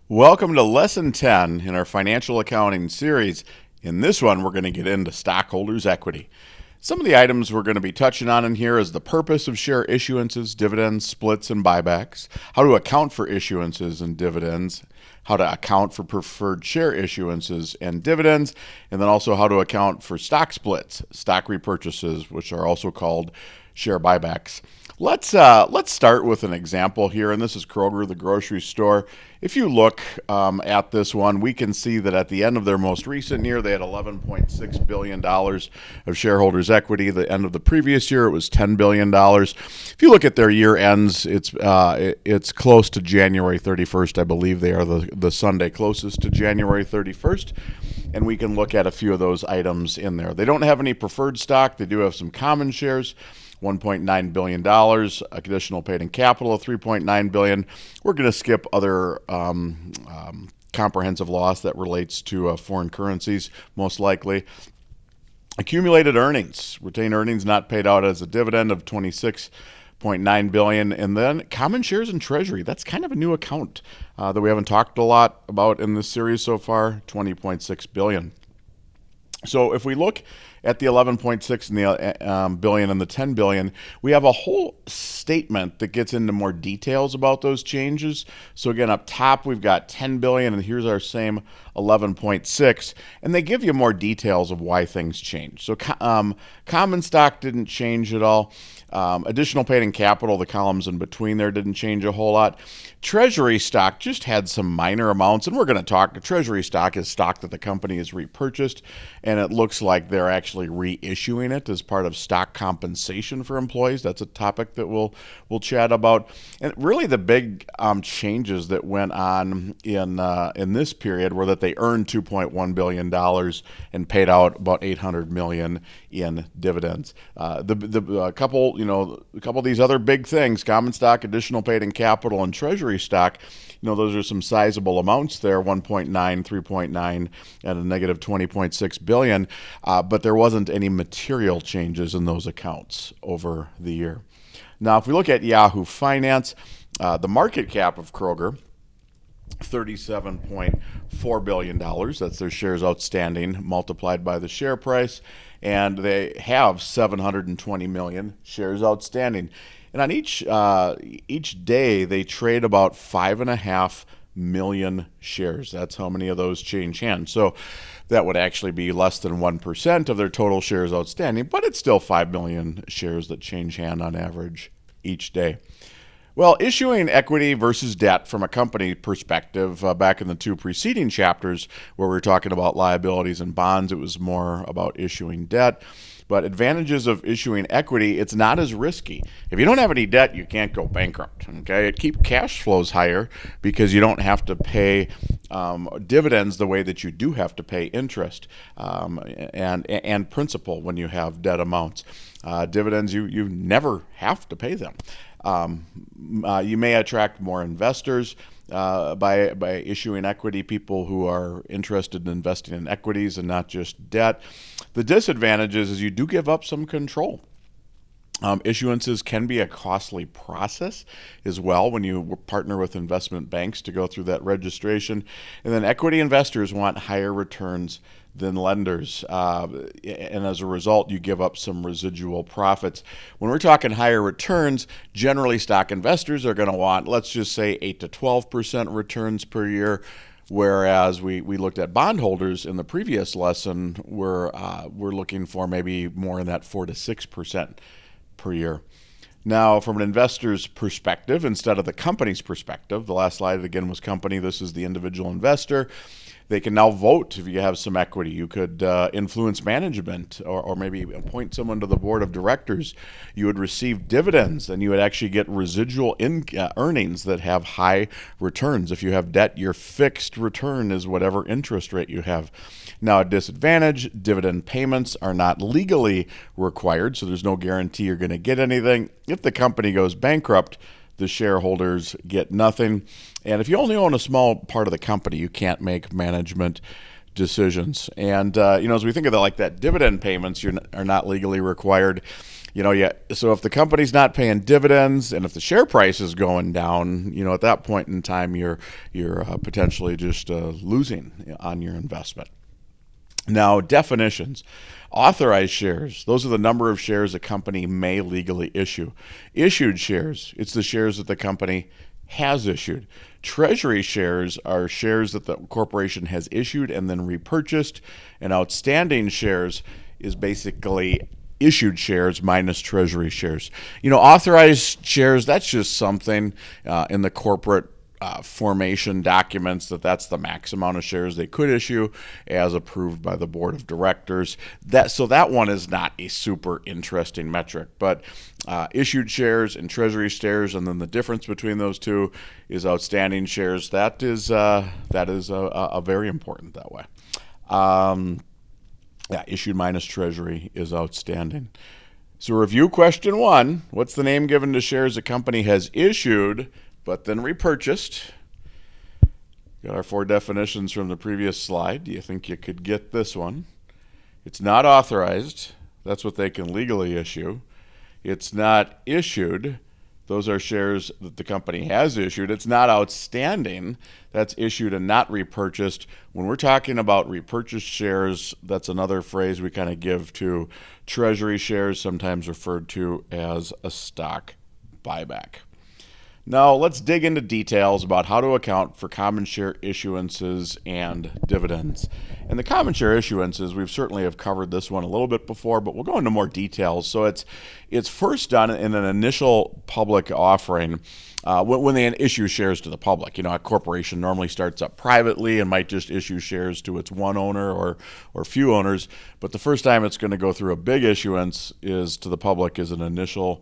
Welcome to Lesson 10 in our financial accounting series. In this one, we're going to get into stockholders' equity. Some of the items we're going to be touching on in here is the purpose of share issuances, dividends, splits, and buybacks, how to account for issuances and dividends, how to account for preferred share issuances and dividends, and then also how to account for stock splits, stock repurchases, which are also called share buybacks. Let's start with an example here, and this is Kroger, the grocery store. If you look at this one, we can see that at the end of their most recent year, they had $11.6 billion of shareholders' equity. The end of the previous year, it was $10 billion. If you look at their year ends, it's close to January 31st. I believe they are the Sunday closest to January 31st. And we can look at a few of those items in there. They don't have any preferred stock. They do have some common shares. $1.9 billion, additional paid-in capital of $3.9 billion. We're going to skip other comprehensive loss that relates to foreign currencies, most likely. Accumulated earnings, retained earnings not paid out as a dividend of $26.9 billion, and then common shares in treasury. That's kind of a new account that we haven't talked a lot about in this series so far, $20.6 billion. So if we look at the 11.6 and the billion and the 10 billion, we have a whole statement that gets into more details about those changes. So again, up top we've got 10 billion, and here's our same 11.6, and they give you more details of why things change. So common stock didn't change at all. Additional paid-in capital, the columns in between there didn't change a whole lot. Treasury stock just had some minor amounts, and we're going to talk. Treasury stock is stock that the company has repurchased, and it looks like they're actually reissuing it as part of stock compensation for employees. That's a topic that we'll chat about. And really, the big changes that went on in this period were that they earned $2.1 billion and paid out about $800 million in dividends. A couple of these other big things: common stock, additional paid-in capital, and treasury stock. Those are some sizable amounts there: 1.9, 3.9, and a negative 20.6 billion. But there wasn't any material changes in those accounts over the year. Now, if we look at Yahoo Finance, the market cap of Kroger, $37.4 billion. That's their shares outstanding multiplied by the share price. And they have 720 million shares outstanding. And on each day, they trade about 5.5 million shares. That's how many of those change hands. So that would actually be less than 1% of their total shares outstanding, but it's still 5 million shares that change hand on average each day. Well, issuing equity versus debt from a company perspective, back in the two preceding chapters where we were talking about liabilities and bonds, it was more about issuing debt. But advantages of issuing equity, it's not as risky. If you don't have any debt, you can't go bankrupt. Okay, it keeps cash flows higher because you don't have to pay dividends the way that you do have to pay interest and principal when you have debt amounts. Dividends, you never have to pay them. You may attract more investors by issuing equity, people who are interested in investing in equities and not just debt. The disadvantages is you do give up some control. Issuances can be a costly process as well when you partner with investment banks to go through that registration. And then equity investors want higher returns than lenders. And as a result, you give up some residual profits. When we're talking higher returns, generally stock investors are going to want, let's just say, 8 to 12% returns per year. Whereas we looked at bondholders in the previous lesson, we're looking for maybe more in that 4 to 6% per year. Now, from an investor's perspective, instead of the company's perspective, the last slide again was company, this is the individual investor. They can now vote if you have some equity. You could influence management or maybe appoint someone to the board of directors. You would receive dividends, and you would actually get residual earnings that have high returns. If you have debt, your fixed return is whatever interest rate you have. Now, a disadvantage, dividend payments are not legally required, so there's no guarantee you're going to get anything. If the company goes bankrupt, the shareholders get nothing. And if you only own a small part of the company, you can't make management decisions. And, as we think of that dividend payments are not legally required, Yeah. So if the company's not paying dividends and if the share price is going down, at that point in time, you're potentially just losing on your investment. Now, definitions. Authorized shares, those are the number of shares a company may legally issue. Issued shares, it's the shares that the company has issued. Treasury shares are shares that the corporation has issued and then repurchased. And outstanding shares is basically issued shares minus treasury shares. Authorized shares, that's just something in the corporate formation documents that's the max amount of shares they could issue as approved by the board of directors. That one is not a super interesting metric, but issued shares and treasury shares, and then the difference between those two is outstanding shares. That is a very important that way. Issued minus treasury is outstanding. So review question 1. What's the name given to shares a company has issued but then repurchased? Got our 4 definitions from the previous slide. Do you think you could get this one? It's not authorized. That's what they can legally issue. It's not issued. Those are shares that the company has issued. It's not outstanding. That's issued and not repurchased. When we're talking about repurchased shares, that's another phrase we kind of give to treasury shares, sometimes referred to as a stock buyback. Now, let's dig into details about how to account for common share issuances and dividends. And the common share issuances, we've certainly have covered this one a little bit before, but we'll go into more details. So it's first done in an initial public offering when they issue shares to the public. A corporation normally starts up privately and might just issue shares to its one owner or few owners. But the first time it's going to go through a big issuance is to the public is an initial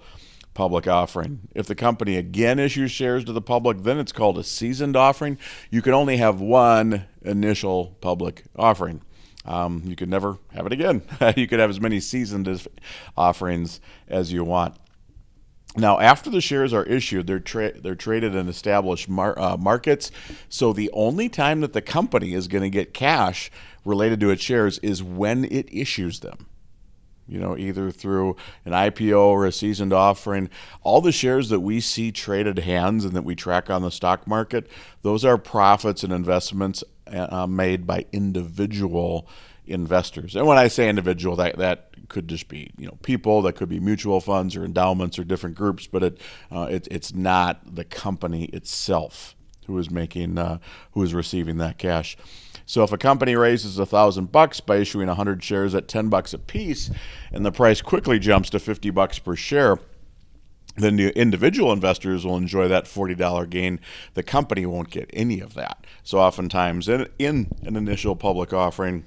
public offering. If the company again issues shares to the public, then it's called a seasoned offering. You can only have one initial public offering. You could never have it again. You could have as many seasoned offerings as you want. Now, after the shares are issued, they're traded in established markets. So the only time that the company is going to get cash related to its shares is when it issues them. Either through an IPO or a seasoned offering. All the shares that we see traded hands and that we track on the stock market, those are profits and investments made by individual investors. And when I say individual, that could just be people, that could be mutual funds or endowments or different groups, but it's not the company itself who is receiving that cash. So if a company raises $1,000 by issuing 100 shares at $10 a piece, and the price quickly jumps to $50 per share, then the individual investors will enjoy that $40 gain. The company won't get any of that. So oftentimes in an initial public offering,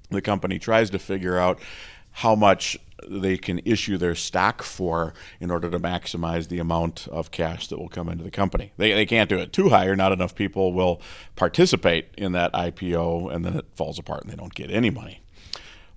the company tries to figure out how much they can issue their stock for in order to maximize the amount of cash that will come into the company. They can't do it too high or not enough people will participate in that IPO and then it falls apart and they don't get any money.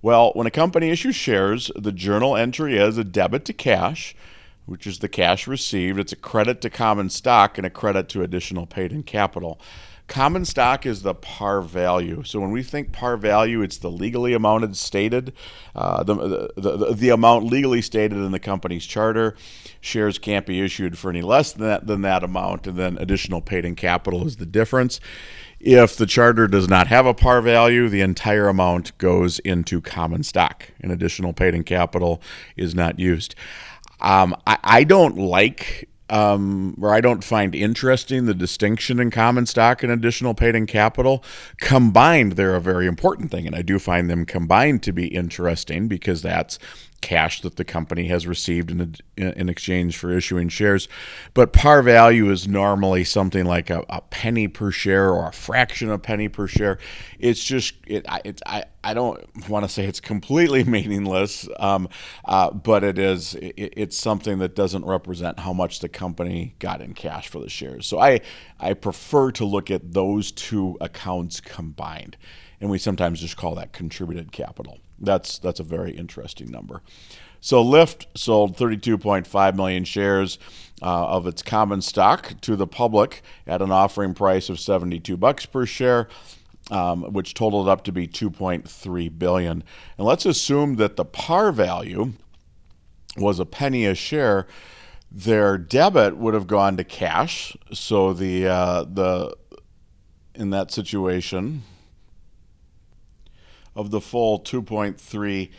Well, when a company issues shares, the journal entry is a debit to cash, which is the cash received. It's a credit to common stock and a credit to additional paid-in capital. Common stock is the par value. So when we think par value, it's the legally amounted stated, the amount legally stated in the company's charter. Shares can't be issued for any less than that amount, and then additional paid-in capital is the difference. If the charter does not have a par value, the entire amount goes into common stock, and additional paid-in capital is not used. I don't like or I don't find interesting the distinction in common stock and additional paid-in capital. Combined, they're a very important thing, and I do find them combined to be interesting because that's cash that the company has received in exchange for issuing shares. But par value is normally something like a penny per share or a fraction of a penny per share. It's just I don't want to say it's completely meaningless, but it's something that doesn't represent how much the company got in cash for the shares. So I prefer to look at those two accounts combined, and we sometimes just call that contributed capital. That's a very interesting number. So Lyft sold 32.5 million shares of its common stock to the public at an offering price of $72 per share, which totaled up to be $2.3 billion. And let's assume that the par value was a penny a share, their debit would have gone to cash. So the in that situation of the full $2.3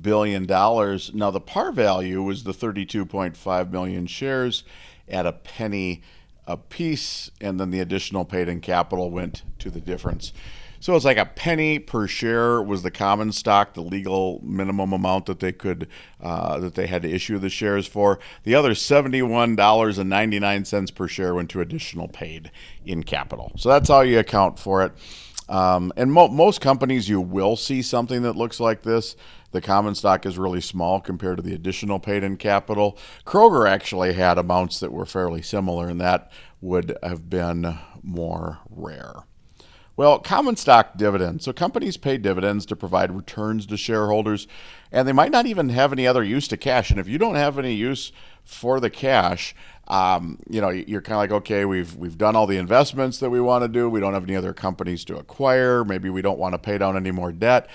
billion. Now the par value was the 32.5 million shares at a penny a piece, and then the additional paid in capital went to the difference. So it's like a penny per share was the common stock, the legal minimum amount that they could that they had to issue the shares for. The other $71.99 per share went to additional paid in capital. So that's how you account for it. And most companies, you will see something that looks like this. The common stock is really small compared to the additional paid in capital. Kroger actually had amounts that were fairly similar, and that would have been more rare. Well, common stock dividends. So companies pay dividends to provide returns to shareholders, and they might not even have any other use to cash. And if you don't have any use for the cash, you're kind of like, okay, we've done all the investments that we want to do. We don't have any other companies to acquire. Maybe we don't want to pay down any more debt.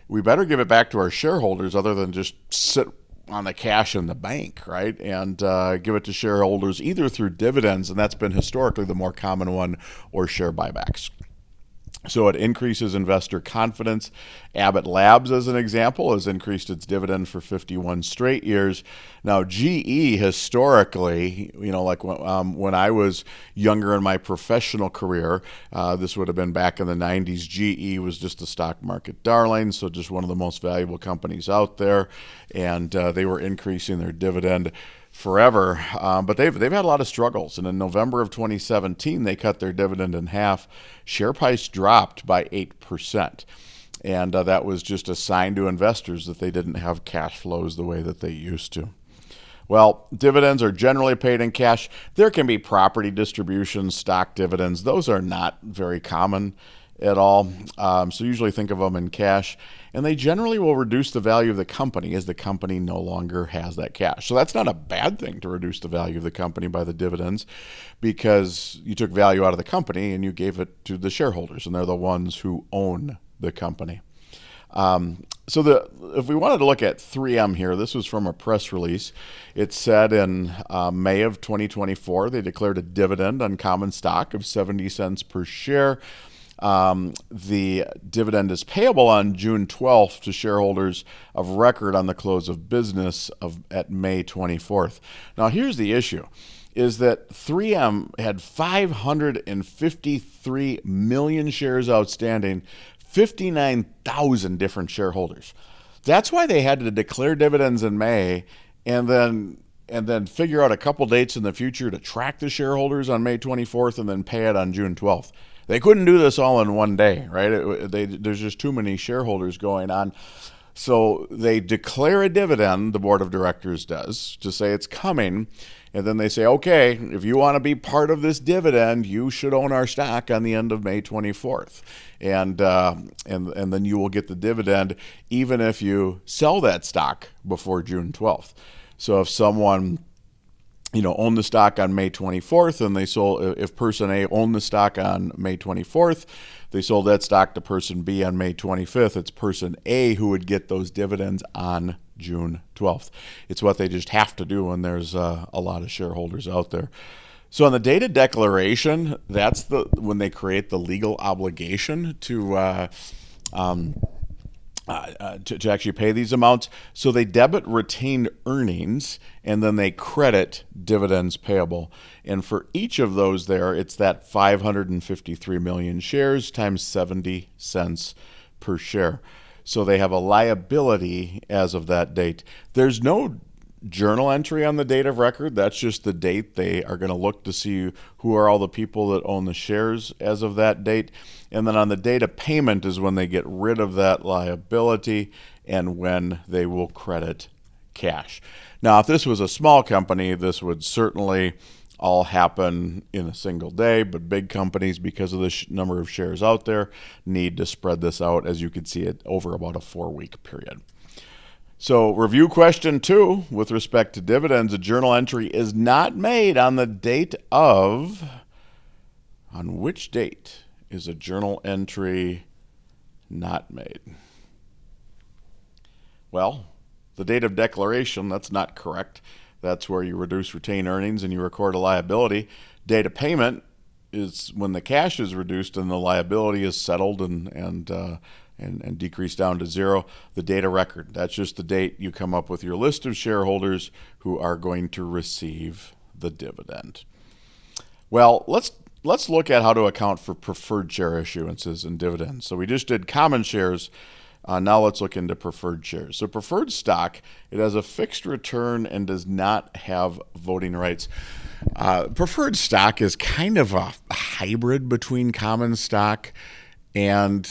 We better give it back to our shareholders other than just sit on the cash in the bank, right? And give it to shareholders either through dividends, and that's been historically the more common one, or share buybacks. So it increases investor confidence. Abbott Labs, as an example, has increased its dividend for 51 straight years. Now, GE historically, like when I was younger in my professional career, this would have been back in the 90s, GE was just a stock market darling, so just one of the most valuable companies out there, and they were increasing their dividend forever, but they've had a lot of struggles. And in November of 2017, they cut their dividend in half. Share price dropped by 8%, and that was just a sign to investors that they didn't have cash flows the way that they used to. Well, dividends are generally paid in cash. There can be property distributions, stock dividends. Those are not very common at all. So usually think of them in cash, and they generally will reduce the value of the company as the company no longer has that cash. So that's not a bad thing to reduce the value of the company by the dividends, because you took value out of the company and you gave it to the shareholders, and they're the ones who own the company. If we wanted to look at 3M here, this was from a press release. It said in May of 2024, they declared a dividend on common stock of 70 cents per share. The dividend is payable on June 12th to shareholders of record on the close of business at May 24th. Now, here's the issue, is that 3M had 553 million shares outstanding, 59,000 different shareholders. That's why they had to declare dividends in May and then figure out a couple dates in the future to track the shareholders on May 24th and then pay it on June 12th. They couldn't do this all in one day, right? There's just too many shareholders going on. So they declare a dividend, the board of directors does, to say it's coming. And then they say, okay, if you want to be part of this dividend, you should own our stock on the end of May 24th. And then you will get the dividend even if you sell that stock before June 12th. So if someone own the stock on May 24th, and if person A owned the stock on May 24th, they sold that stock to person B on May 25th, it's person A who would get those dividends on June 12th. It's what they just have to do when there's a lot of shareholders out there. So on the date of declaration, that's when they create the legal obligation to actually pay these amounts. So they debit retained earnings, and then they credit dividends payable. And for each of those there, it's that 553 million shares times 70 cents per share. So they have a liability as of that date. There's no journal entry on the date of record. That's just the date. They are going to look to see who are all the people that own the shares as of that date. And then on the date of payment is when they get rid of that liability and when they will credit cash. Now, if this was a small company, this would certainly all happen in a single day, but big companies, because of the number of shares out there, need to spread this out, as you can see it, over about a 4-week period. So review question 2, with respect to dividends, a journal entry is not made on the date of, on which date is a journal entry not made? Well, The date of declaration, that's not correct. That's where you reduce retained earnings and you record a liability. Date of payment is when the cash is reduced and the liability is settled and decreased down to zero. The date of record, that's just the date you come up with your list of shareholders who are going to receive the dividend. Well, let's look at how to account for preferred share issuances and dividends. So we just did common shares. Now let's look into preferred shares. So preferred stock, it has a fixed return and does not have voting rights. Preferred stock is kind of a hybrid between common stock and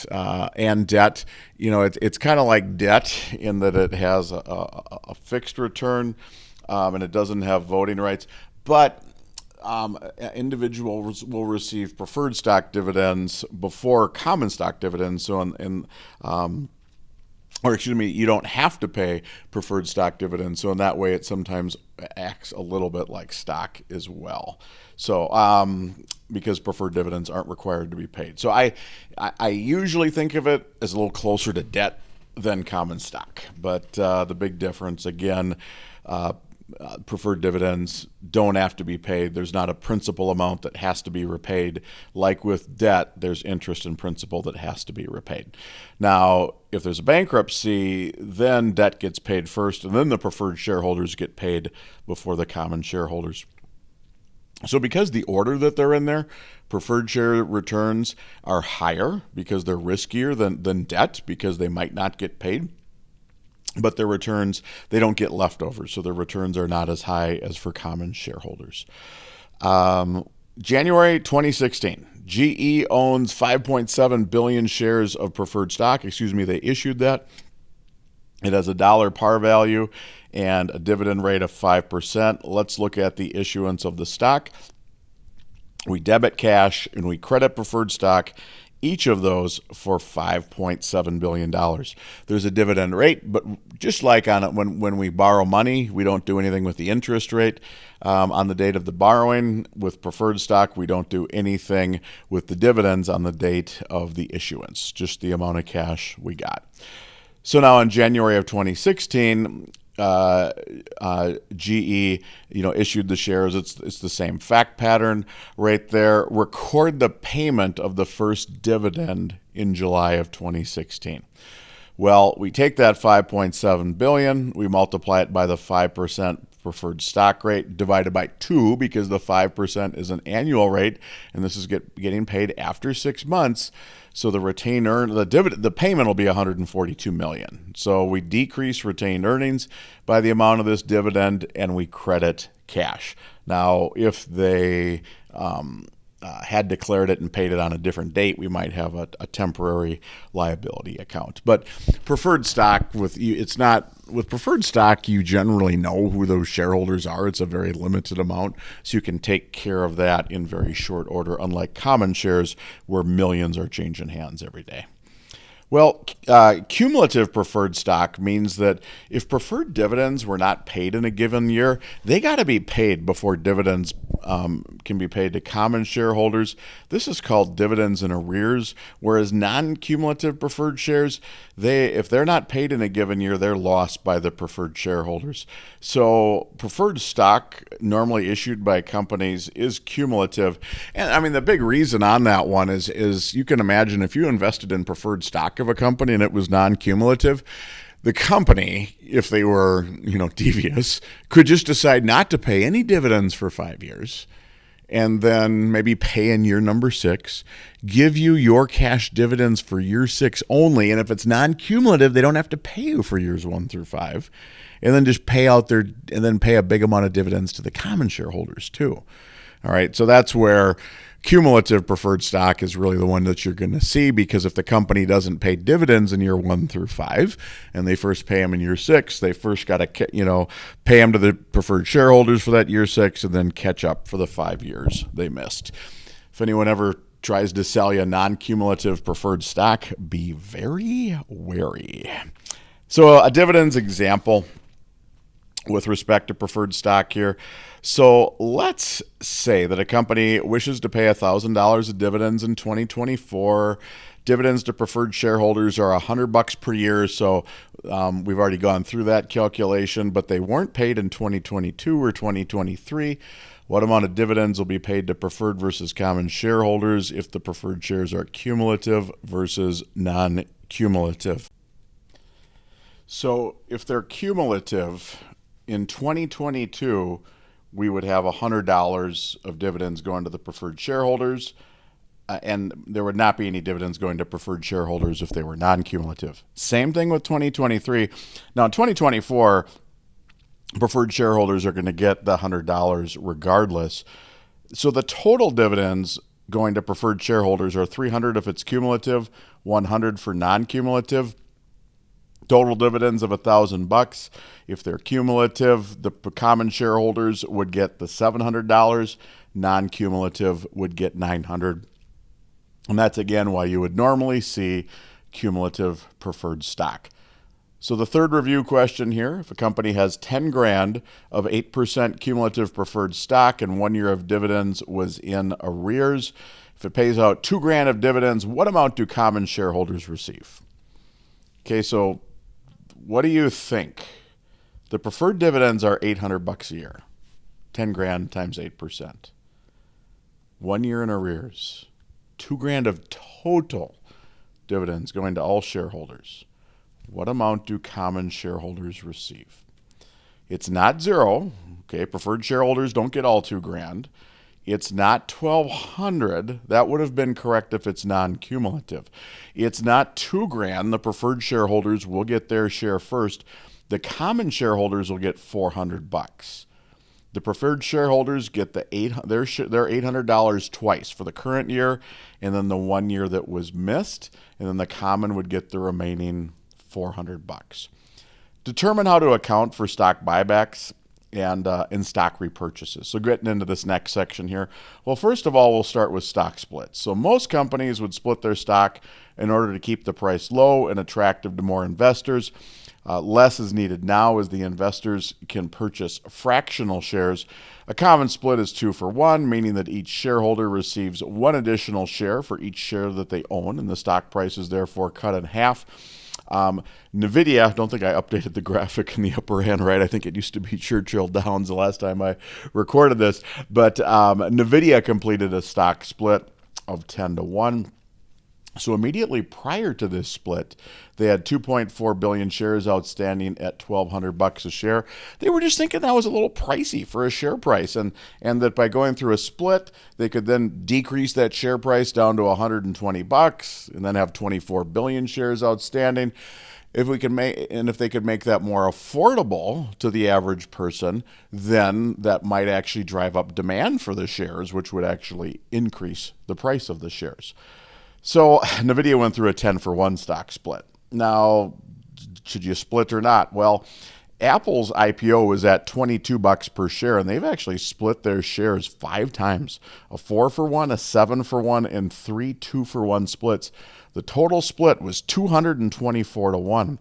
debt. You know, it's kind of like debt in that it has a fixed return and it doesn't have voting rights. But individuals will receive preferred stock dividends before common stock dividends. So you don't have to pay preferred stock dividends. So in that way, it sometimes acts a little bit like stock as well. So because preferred dividends aren't required to be paid. So I usually think of it as a little closer to debt than common stock. But the big difference, again, preferred dividends don't have to be paid. There's not a principal amount that has to be repaid. Like with debt, there's interest and principal that has to be repaid. Now, if there's a bankruptcy, then debt gets paid first, and then the preferred shareholders get paid before the common shareholders. So because the order that they're in there, preferred share returns are higher because they're riskier than debt because they might not get paid. But their returns, they don't get leftovers, so their returns are not as high as for common shareholders. January 2016, GE owns 5.7 billion shares of preferred stock. They issued that. It has a $1 par value and a dividend rate of 5%. Let's look at the issuance of the stock. We debit cash and we credit preferred stock, each of those for $5.7 billion. There's a dividend rate, but just like on it, when we borrow money, we don't do anything with the interest rate on the date of the borrowing. With preferred stock, we don't do anything with the dividends on the date of the issuance, just the amount of cash we got. So now in January of 2016, GE, issued the shares. It's the same fact pattern right there. Record the payment of the first dividend in July of 2016. Well, we take that 5.7 billion, we multiply it by the 5% preferred stock rate divided by 2 because the 5% is an annual rate, and this is getting paid after 6 months. So the the payment will be $142 million. So we decrease retained earnings by the amount of this dividend, and we credit cash. Now, if they had declared it and paid it on a different date, we might have a temporary liability account. But preferred stock, with preferred stock, you generally know who those shareholders are. It's a very limited amount, so you can take care of that in very short order, unlike common shares where millions are changing hands every day. Well, cumulative preferred stock means that if preferred dividends were not paid in a given year, they got to be paid before dividends can be paid to common shareholders. This is called dividends in arrears, whereas non-cumulative preferred shares, if they're not paid in a given year, they're lost by the preferred shareholders. So preferred stock normally issued by companies is cumulative. And I mean, the big reason on that one is you can imagine if you invested in preferred stock of a company and it was non-cumulative, the company, if they were, devious, could just decide not to pay any dividends for 5 years and then maybe pay in year number 6, give you your cash dividends for year 6 only. And if it's non-cumulative, they don't have to pay you for years 1 through 5, and then just pay a big amount of dividends to the common shareholders too. All right. So that's where cumulative preferred stock is really the one that you're going to see, because if the company doesn't pay dividends in year 1 through 5 and they first pay them in year 6, they first got to, pay them to the preferred shareholders for that year 6 and then catch up for the 5 years they missed. If anyone ever tries to sell you a non-cumulative preferred stock, be very wary. So a dividends example with respect to preferred stock here. So let's say that a company wishes to pay $1,000 of dividends in 2024. Dividends to preferred shareholders are $100 per year, so we've already gone through that calculation, but they weren't paid in 2022 or 2023. What amount of dividends will be paid to preferred versus common shareholders if the preferred shares are cumulative versus non-cumulative? So if they're cumulative, in 2022, we would have $100 of dividends going to the preferred shareholders, and there would not be any dividends going to preferred shareholders if they were non-cumulative. Same thing with 2023. Now, in 2024, preferred shareholders are going to get the $100 regardless. So the total dividends going to preferred shareholders are $300 if it's cumulative, $100 for non-cumulative. Total dividends of $1,000. If they're cumulative, the common shareholders would get the $700. Non-cumulative would get $900. And that's again why you would normally see cumulative preferred stock. So the third review question here, if a company has 10 grand of 8% cumulative preferred stock and 1 year of dividends was in arrears, if it pays out 2 grand of dividends, what amount do common shareholders receive? Okay, so what do you think? The preferred dividends are $800 a year. 10 grand times 8%. 1 year in arrears. 2 grand of total dividends going to all shareholders. What amount do common shareholders receive? It's not zero. Okay, preferred shareholders don't get all 2 grand. It's not $1,200. That would have been correct if it's non-cumulative. It's not 2 grand. The preferred shareholders will get their share first. The common shareholders will get $400. The preferred shareholders get their $800 twice for the current year, and then the 1 year that was missed, and then the common would get the remaining $400. Determine how to account for stock buybacks and in stock repurchases. So getting into this next section here. Well, first of all, we'll start with stock splits. So most companies would split their stock in order to keep the price low and attractive to more investors. Less is needed now as the investors can purchase fractional shares. A common split is 2-for-1, meaning that each shareholder receives 1 additional share for each share that they own, and the stock price is therefore cut in half. NVIDIA, I don't think I updated the graphic in the upper hand right. I think it used to be Churchill Downs the last time I recorded this. But NVIDIA completed a stock split of 10-to-1. So immediately prior to this split, they had 2.4 billion shares outstanding at $1,200 a share. They were just thinking that was a little pricey for a share price, and that by going through a split, they could then decrease that share price down to $120 and then have 24 billion shares outstanding. If they could make that more affordable to the average person, then that might actually drive up demand for the shares, which would actually increase the price of the shares. So NVIDIA went through a 10-for-1 stock split. Now, should you split or not? Well, Apple's IPO was at $22 per share, and they've actually split their shares 5 times. A 4-for-1, a 7-for-1, and 3 2-for-1 splits. The total split was 224-to-1.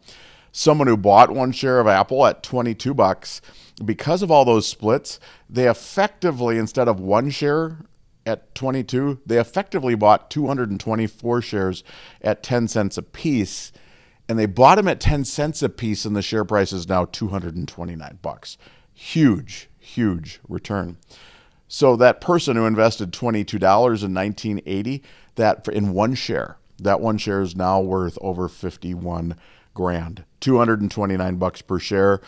Someone who bought 1 share of Apple at $22, because of all those splits, they effectively, instead of 1 share at 22, they effectively bought 224 shares at 10 cents a piece, and they bought them at 10 cents a piece, and the share price is now $229. Huge, huge return. So that person who invested $22 in 1980, that in 1 share, that 1 share is now worth over 51 grand. $229 per share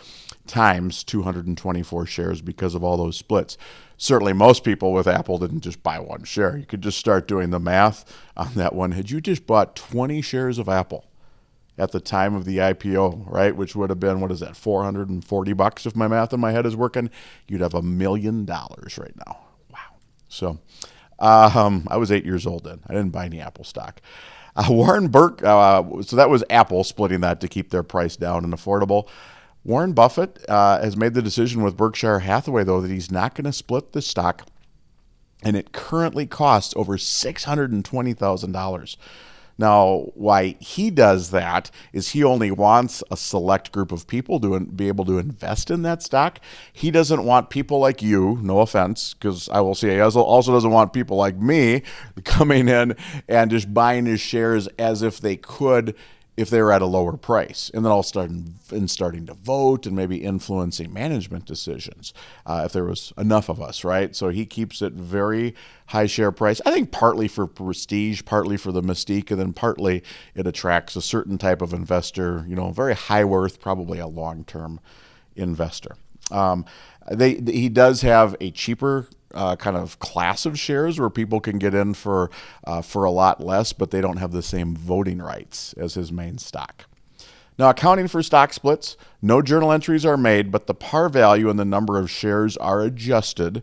times 224 shares because of all those splits. Certainly most people with Apple didn't just buy 1 share. You could just start doing the math on that one. Had you just bought 20 shares of Apple at the time of the IPO, right, which would have been, what is that, $440 if my math in my head is working, you'd have $1 million right now. Wow. So I was 8 years old then. I didn't buy any Apple stock. Warren Burke, so that was Apple splitting that to keep their price down and affordable. Warren Buffett has made the decision with Berkshire Hathaway, though, that he's not going to split the stock, and it currently costs over $620,000. Now, why he does that is he only wants a select group of people to be able to invest in that stock. He doesn't want people like you, no offense, because I will say he also doesn't want people like me coming in and just buying his shares as if they could if they were at a lower price, and then all starting to vote and maybe influencing management decisions if there was enough of us, right? So he keeps it very high share price. I think partly for prestige, partly for the mystique, and then partly it attracts a certain type of investor, very high worth, probably a long-term investor. He does have a cheaper kind of class of shares where people can get in for a lot less, but they don't have the same voting rights as his main stock. Now, accounting for stock splits, no journal entries are made, but the par value and the number of shares are adjusted.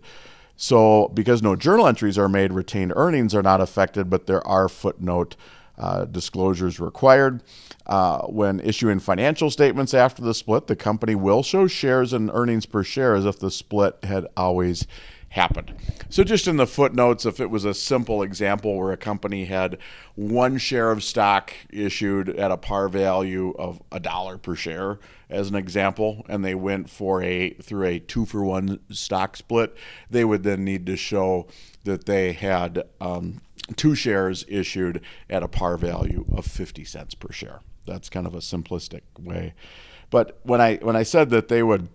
So because no journal entries are made, retained earnings are not affected, but there are footnote disclosures required. When issuing financial statements after the split, the company will show shares and earnings per share as if the split had always happened. So just in the footnotes, if it was a simple example where a company had one share of stock issued at a par value of $1 per share, as an example, and they went through a 2-for-1 stock split, they would then need to show that they had 2 shares issued at a par value of 50 cents per share. That's kind of a simplistic way. But when I said that they would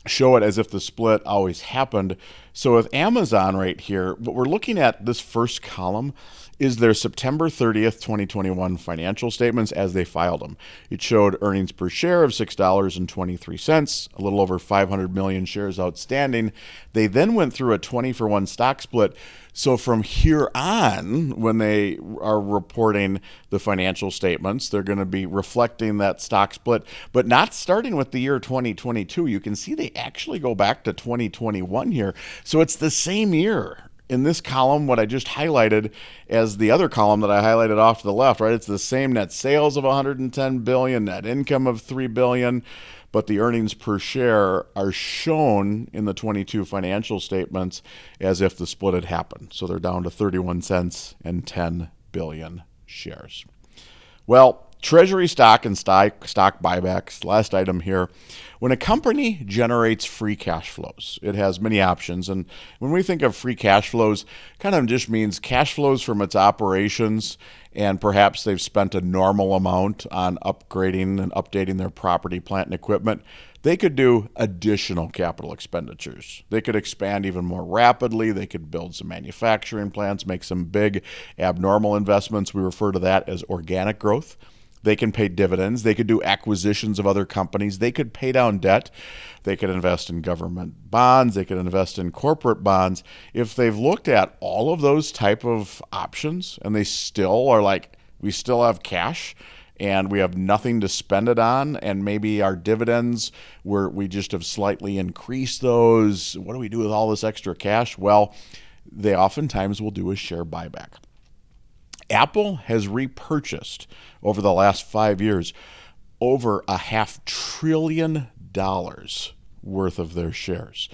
show it as if the split always happened. So with Amazon right here, what we're looking at, this first column, is their September 30th, 2021 financial statements as they filed them. It showed earnings per share of $6.23, a little over 500 million shares outstanding. They then went through a 20-for-1 stock split. So from here on, when they are reporting the financial statements, they're going to be reflecting that stock split, but not starting with the year 2022. You can see they actually go back to 2021 here. So it's the same year. In this column, what I just highlighted as the other column that I highlighted off to the left, right? It's the same net sales of 110 billion, net income of 3 billion, but the earnings per share are shown in the 22 financial statements as if the split had happened. So they're down to 31 cents and 10 billion shares. Well, treasury stock and stock buybacks, last item here. When a company generates free cash flows, it has many options. And when we think of free cash flows, kind of just means cash flows from its operations, and perhaps they've spent a normal amount on upgrading and updating their property, plant, and equipment. They could do additional capital expenditures. They could expand even more rapidly. They could build some manufacturing plants, make some big abnormal investments. We refer to that as organic growth. They can pay dividends. They could do acquisitions of other companies. They could pay down debt. They could invest in government bonds. They could invest in corporate bonds. If they've looked at all of those type of options and they still are like, we still have cash and we have nothing to spend it on, and maybe our dividends, we just have slightly increased those. What do we do with all this extra cash? Well, they oftentimes will do a share buyback. Apple has repurchased over the last 5 years over $500 billion worth of their shares.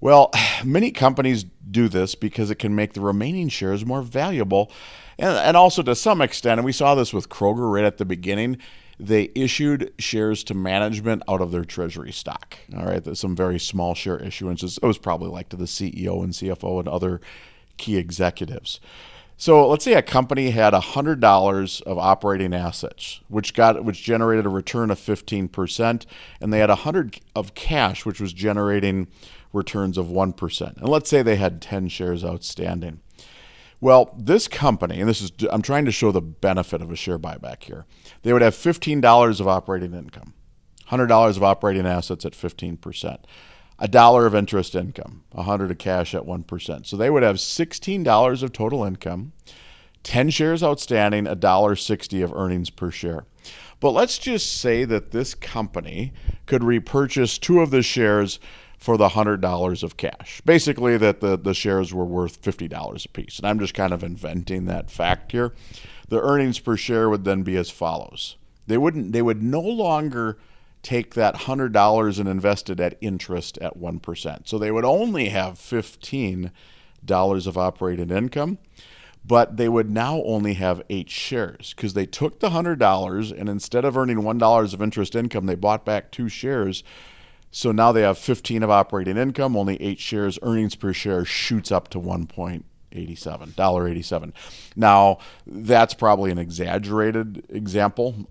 Well, many companies do this because it can make the remaining shares more valuable, and also to some extent, and we saw this with Kroger right at the beginning, they issued shares to management out of their treasury stock. All right, there's some very small share issuances. It was probably like to the CEO and CFO and other key executives. So let's say a company had $100 of operating assets, which generated a return of 15%, and they had $100 of cash, which was generating returns of 1%. And let's say they had 10 shares outstanding. Well, this company, and I'm trying to show the benefit of a share buyback here. They would have $15 of operating income, $100 of operating assets at 15%. $1 of interest income, $100 of cash at 1%. So they would have $16 of total income, 10 shares outstanding, $1.60 of earnings per share. But let's just say that this company could repurchase 2 of the shares for the $100 of cash. Basically that the shares were worth $50 a piece. And I'm just kind of inventing that fact here. The earnings per share would then be as follows. They would no longer take that $100 and invest it at interest at 1%. So they would only have $15 of operating income, but they would now only have 8 shares because they took the $100 and instead of earning $1 of interest income, they bought back 2 shares. So now they have 15 of operating income, only 8 shares. Earnings per share shoots up to $1.87. Now, that's probably an exaggerated example.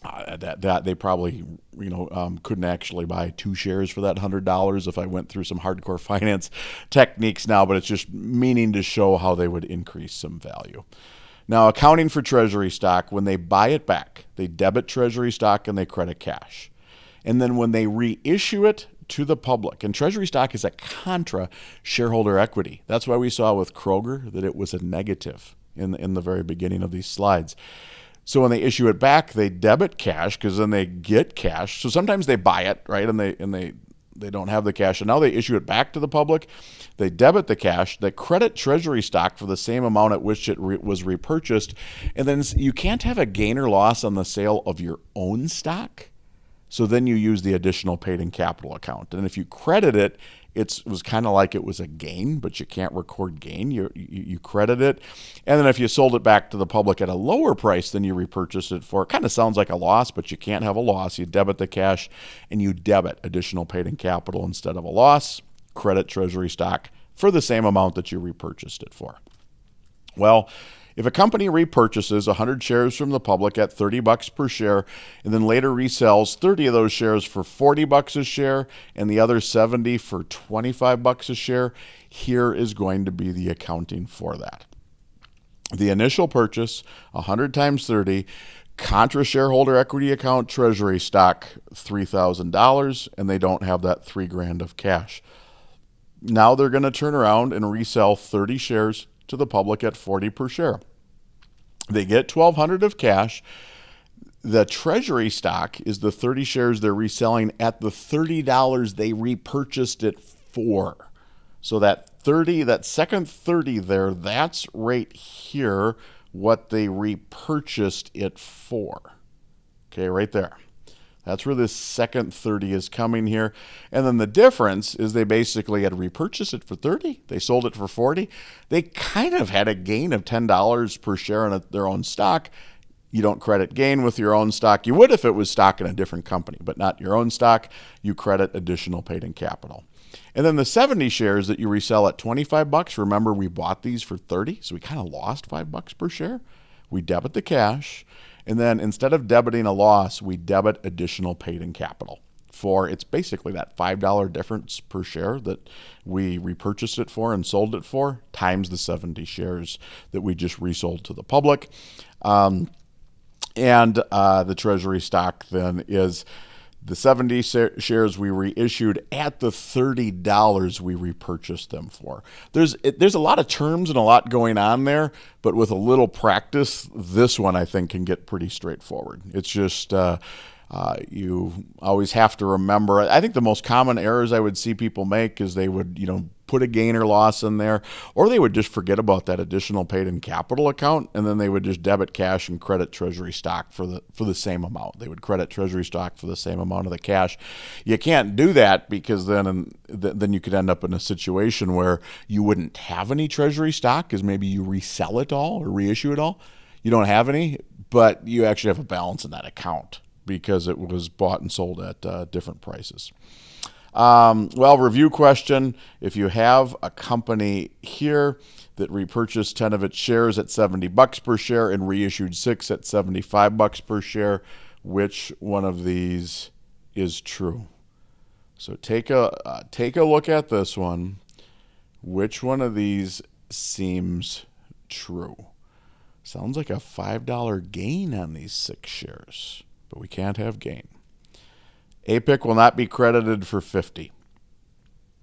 That they probably couldn't actually buy 2 shares for that $100 if I went through some hardcore finance techniques now, but it's just meaning to show how they would increase some value. Now, accounting for treasury stock, when they buy it back, they debit treasury stock and they credit cash. And then when they reissue it to the public, and treasury stock is a contra shareholder equity. That's why we saw with Kroger that it was a negative in the very beginning of these slides. So when they issue it back, they debit cash because then they get cash. So sometimes they buy it, right, and they don't have the cash, and now they issue it back to the public. They debit the cash. They credit treasury stock for the same amount at which it was repurchased, and then you can't have a gain or loss on the sale of your own stock. So then you use the additional paid-in capital account, and if you credit it, it was kind of like it was a gain, but you can't record gain. You credit it. And then if you sold it back to the public at a lower price than you repurchased it for, it kind of sounds like a loss, but you can't have a loss. You debit the cash and you debit additional paid-in capital instead of a loss, credit treasury stock for the same amount that you repurchased it for. Well, if a company repurchases 100 shares from the public at $30 per share and then later resells 30 of those shares for $40 a share and the other 70 for $25 a share, here is going to be the accounting for that. The initial purchase, 100 times 30, contra shareholder equity account treasury stock, $3,000, and they don't have that $3,000 of cash. Now they're going to turn around and resell 30 shares to the public at $40 per share. They get $1,200 of cash. The treasury stock is the 30 shares they're reselling at the $30 they repurchased it for. So that second 30 there, that's right here what they repurchased it for. Okay, right there. That's where this second 30 is coming here. And then the difference is they basically had repurchased it for 30. They sold it for 40. They kind of had a gain of $10 per share on their own stock. You don't credit gain with your own stock. You would if it was stock in a different company, but not your own stock. You credit additional paid-in capital. And then the 70 shares that you resell at $25, remember we bought these for 30, so we kind of lost $5 per share. We debit the cash. And then instead of debiting a loss, we debit additional paid-in capital for, it's basically that $5 difference per share that we repurchased it for and sold it for times the 70 shares that we just resold to the public. And the treasury stock then is the 70 shares we reissued at the $30 we repurchased them for. There's a lot of terms and a lot going on there, but with a little practice, this one I think can get pretty straightforward. It's just you always have to remember. I think the most common errors I would see people make is they would put a gain or loss in there, or they would just forget about that additional paid-in capital account, and then they would just debit cash and credit treasury stock for the same amount. They would credit treasury stock for the same amount of the cash. You can't do that because then you could end up in a situation where you wouldn't have any treasury stock because maybe you resell it all or reissue it all. You don't have any, but you actually have a balance in that account because it was bought and sold at different prices. Review question. If you have a company here that repurchased 10 of its shares at $70 per share and reissued 6 at $75 per share, which one of these is true? So take a look at this one. Which one of these seems true? Sounds like a $5 gain on these 6 shares, but we can't have gain. APIC will not be credited for 50.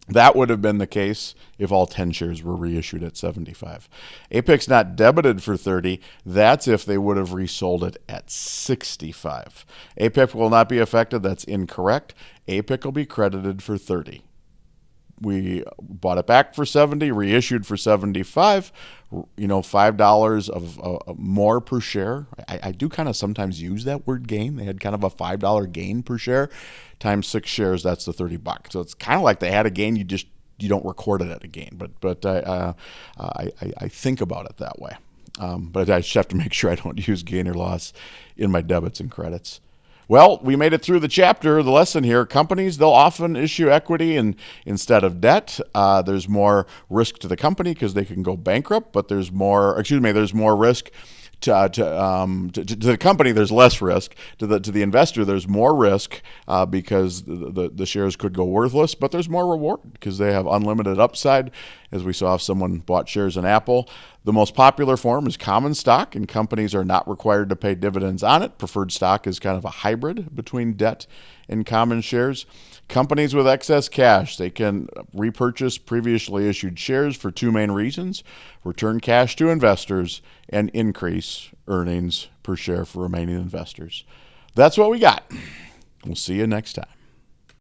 That would have been the case if all 10 shares were reissued at 75. APIC's not debited for 30. That's if they would have resold it at 65. APIC will not be affected. That's incorrect. APIC will be credited for 30. We bought it back for 70, reissued for 75, $5 of more per share. I do kind of sometimes use that word gain. They had kind of a $5 gain per share times 6 shares. That's the $30. So it's kind of like they had a gain. You just you don't record it at a gain. But I think about it that way. But I just have to make sure I don't use gain or loss in my debits and credits. Well, we made it through the chapter, the lesson here. Companies, they'll often issue equity instead of debt. There's more risk to the company because they can go bankrupt, but there's more risk to the company. There's less risk. To the investor, there's more risk because the shares could go worthless, but there's more reward because they have unlimited upside. As we saw if someone bought shares in Apple. The most popular form is common stock, and companies are not required to pay dividends on it. Preferred stock is kind of a hybrid between debt and common shares. Companies with excess cash, they can repurchase previously issued shares for two main reasons: return cash to investors and increase earnings per share for remaining investors. That's what we got. We'll see you next time.